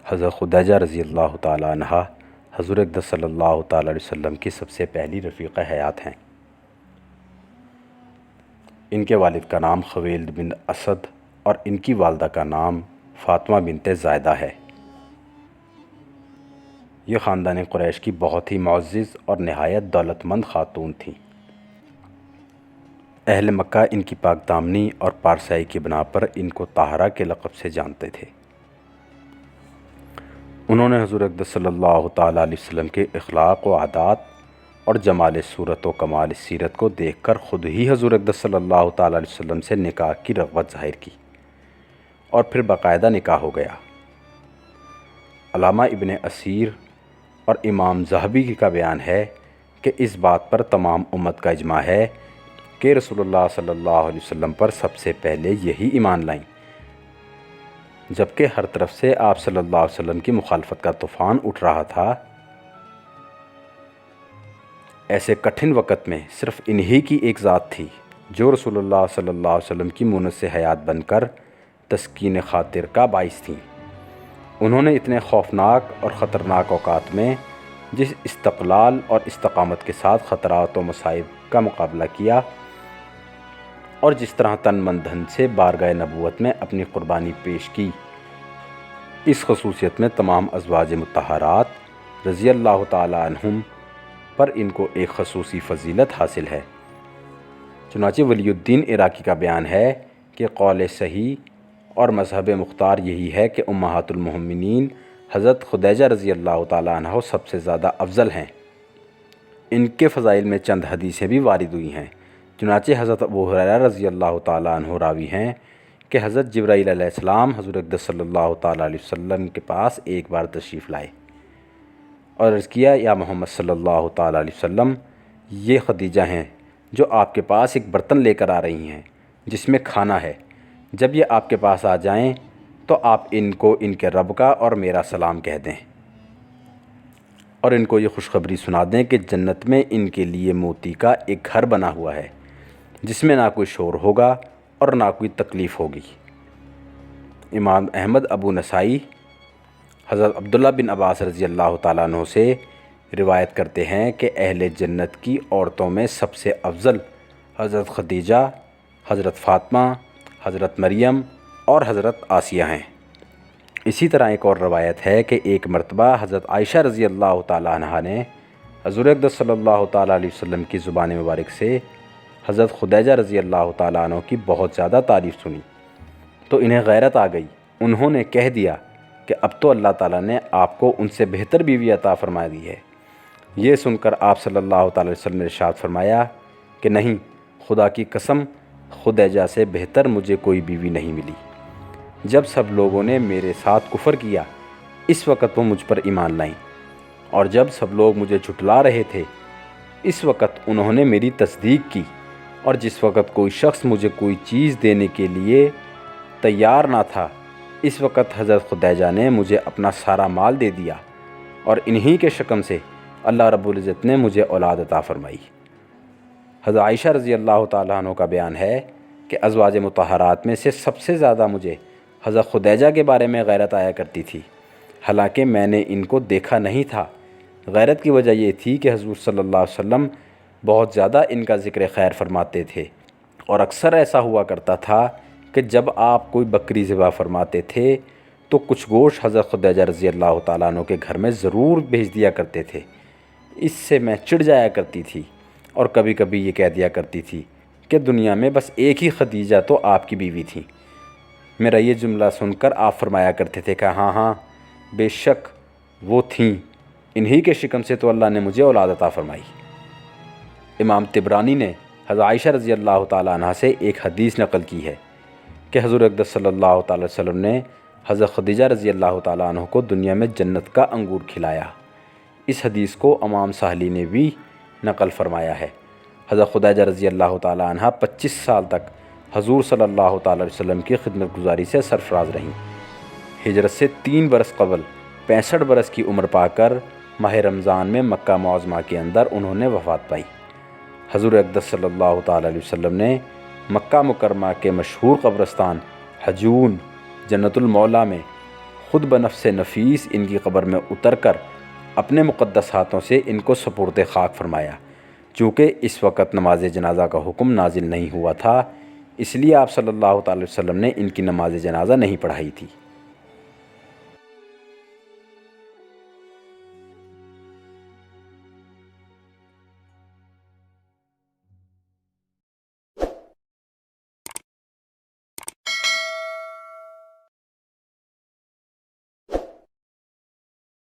حضرت خدیجہ رضی اللہ تعالیٰ عنہ حضور اقدس صلی اللہ تعالیٰ علیہ وسلم کی سب سے پہلی رفیقہ حیات ہیں۔ ان کے والد کا نام خویلد بن اسد اور ان کی والدہ کا نام فاطمہ بنت زائدہ ہے۔ یہ خاندان قریش کی بہت ہی معزز اور نہایت دولت مند خاتون تھیں۔ اہل مکہ ان کی پاک دامنی اور پارسائی کی بنا پر ان کو طاہرہ کے لقب سے جانتے تھے۔ انہوں نے حضور اقدس صلی اللہ تعالیٰ علیہ وسلم کے اخلاق و عادات اور جمال صورت و کمال سیرت کو دیکھ کر خود ہی حضور اقدس صلی اللہ تعالیٰ علیہ وسلم سے نکاح کی رغبت ظاہر کی اور پھر باقاعدہ نکاح ہو گیا۔ علامہ ابن اسیر اور امام ذہبی کا بیان ہے کہ اس بات پر تمام امت کا اجماع ہے کہ رسول اللہ صلی اللہ علیہ وسلم پر سب سے پہلے یہی ایمان لائیں، جبکہ ہر طرف سے آپ صلی اللہ علیہ وسلم کی مخالفت کا طوفان اٹھ رہا تھا۔ ایسے کٹھن وقت میں صرف انہی کی ایک ذات تھی جو رسول اللہ صلی اللہ علیہ وسلم کی مونس حیات بن کر تسکین خاطر کا باعث تھیں۔ انہوں نے اتنے خوفناک اور خطرناک اوقات میں جس استقلال اور استقامت کے ساتھ خطرات و مصائب کا مقابلہ کیا اور جس طرح تن من دھن سے بارگاہ نبوت میں اپنی قربانی پیش کی، اس خصوصیت میں تمام ازواج مطہرات رضی اللہ تعالی عنہم پر ان کو ایک خصوصی فضیلت حاصل ہے۔ چنانچہ ولی الدین عراقی کا بیان ہے کہ قول صحیح اور مذہب مختار یہی ہے کہ امہات المومنین حضرت خدیجہ رضی اللہ تعالیٰ عنہ سب سے زیادہ افضل ہیں۔ ان کے فضائل میں چند حدیثیں بھی وارد ہوئی ہیں۔ چنانچہ حضرت ابو ہریرہ رضی اللہ تعالیٰ عنہ راوی ہیں کہ حضرت جبرائیل علیہ السلام حضور اقدس صلی اللہ تعالیٰ علیہ وسلم کے پاس ایک بار تشریف لائے اور عرض کیا، یا محمد صلی اللہ تعالیٰ علیہ وسلم، یہ خدیجہ ہیں جو آپ کے پاس ایک برتن لے کر آ رہی ہیں جس میں کھانا ہے۔ جب یہ آپ کے پاس آ جائیں تو آپ ان کو ان کے رب کا اور میرا سلام کہہ دیں اور ان کو یہ خوشخبری سنا دیں کہ جنت میں ان کے لیے موتی کا ایک گھر بنا ہوا ہے جس میں نہ کوئی شور ہوگا اور نہ کوئی تکلیف ہوگی۔ امام احمد ابو نسائی حضرت عبداللہ بن عباس رضی اللہ تعالیٰ عنہ سے روایت کرتے ہیں کہ اہل جنت کی عورتوں میں سب سے افضل حضرت خدیجہ، حضرت فاطمہ، حضرت مریم اور حضرت آسیہ ہیں۔ اسی طرح ایک اور روایت ہے کہ ایک مرتبہ حضرت عائشہ رضی اللہ تعالیٰ عنہ نے حضور اقدس صلی اللہ تعالیٰ علیہ وسلم کی زبان مبارک سے حضرت خدیجہ رضی اللہ تعالیٰ عنہ کی بہت زیادہ تعریف سنی تو انہیں غیرت آ گئی۔ انہوں نے کہہ دیا کہ اب تو اللہ تعالیٰ نے آپ کو ان سے بہتر بیوی عطا فرما دی ہے۔ یہ سن کر آپ صلی اللہ تعالیٰ علیہ وسلم نے ارشاد فرمایا کہ نہیں، خدا کی قسم، خدیجہ سے بہتر مجھے کوئی بیوی نہیں ملی۔ جب سب لوگوں نے میرے ساتھ کفر کیا اس وقت وہ مجھ پر ایمان لائیں، اور جب سب لوگ مجھے جھٹلا رہے تھے اس وقت انہوں نے میری تصدیق کی، اور جس وقت کوئی شخص مجھے کوئی چیز دینے کے لیے تیار نہ تھا اس وقت حضرت خدیجہ نے مجھے اپنا سارا مال دے دیا، اور انہی کے شکم سے اللہ رب العزت نے مجھے اولاد عطا فرمائی۔ حضرت عائشہ رضی اللہ تعالیٰ عنہ کا بیان ہے کہ ازواج مطہرات میں سے سب سے زیادہ مجھے حضرت خدیجہ کے بارے میں غیرت آیا کرتی تھی، حالانکہ میں نے ان کو دیکھا نہیں تھا۔ غیرت کی وجہ یہ تھی کہ حضور صلی اللہ علیہ وسلم بہت زیادہ ان کا ذکر خیر فرماتے تھے، اور اکثر ایسا ہوا کرتا تھا کہ جب آپ کوئی بکری ذبح فرماتے تھے تو کچھ گوشت حضرت خدیجہ رضی اللہ تعالیٰ عنہ کے گھر میں ضرور بھیج دیا کرتے تھے۔ اس سے میں چڑ جایا کرتی تھی اور کبھی کبھی یہ کہہ دیا کرتی تھی کہ دنیا میں بس ایک ہی خدیجہ تو آپ کی بیوی تھی۔ میرا یہ جملہ سن کر آپ فرمایا کرتے تھے کہ ہاں ہاں، بے شک وہ تھیں، انہی کے شکم سے تو اللہ نے مجھے اولاد عطا فرمائی۔ امام طبرانی نے حضرت عائشہ رضی اللہ تعالیٰ عنہ سے ایک حدیث نقل کی ہے کہ حضور اقدس صلی اللہ تعالیٰ علیہ وسلم نے حضرت خدیجہ رضی اللہ تعالیٰ عنہ کو دنیا میں جنت کا انگور کھلایا۔ اس حدیث کو امام ساحلی نے بھی نقل فرمایا ہے۔ حضرت خدیجہ رضی اللہ تعالیٰ عنہ 25 سال تک حضور صلی اللہ تعالیٰ علیہ وسلم کی خدمت گزاری سے سرفراز رہیں۔ ہجرت سے 3 برس قبل 65 برس کی عمر پا کر ماہ رمضان میں مکہ معظمہ کے اندر انہوں نے وفات پائی۔ حضور اقدس صلی اللہ تعالیٰ علیہ وسلم نے مکہ مکرمہ کے مشہور قبرستان حجون جنت المولا میں خود بنفس نفیس ان کی قبر میں اتر کر اپنے مقدس ہاتھوں سے ان کو سپرد خاک فرمایا۔ چونکہ اس وقت نماز جنازہ کا حکم نازل نہیں ہوا تھا، اس لیے آپ صلی اللہ تعالی وسلم نے ان کی نماز جنازہ نہیں پڑھائی تھی۔